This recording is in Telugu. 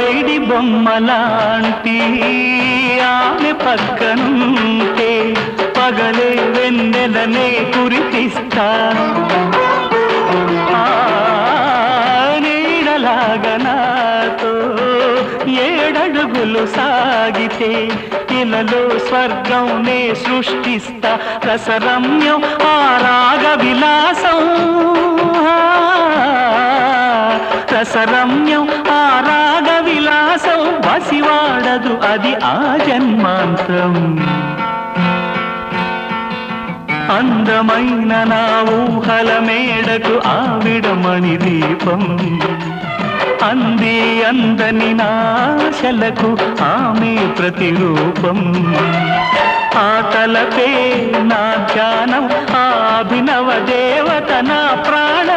పైడి బొమ్మలాంటి ఆమె పక్కనుంటే పగలే వెన్నెలనే కురిపిస్తా నీడలాగా నాతో ఏడడుగులు సాగితే ఇలలో స్వర్గం నే సృష్టిస్తా రసరమ్యం ఆ రాగ విలాసం రసరమ్యం ఆ రాగ విలాసం వసివాడదు అది ఆ జన్మాంతం అందమైన నా ఊహల మేడకు ఆవిడమణి దీపం అంది అందని నాశలకు ఆమె ప్రతిరూపం ఆ తలపే నా ధ్యానం ఆ అభినవ దేవత నా ప్రాణ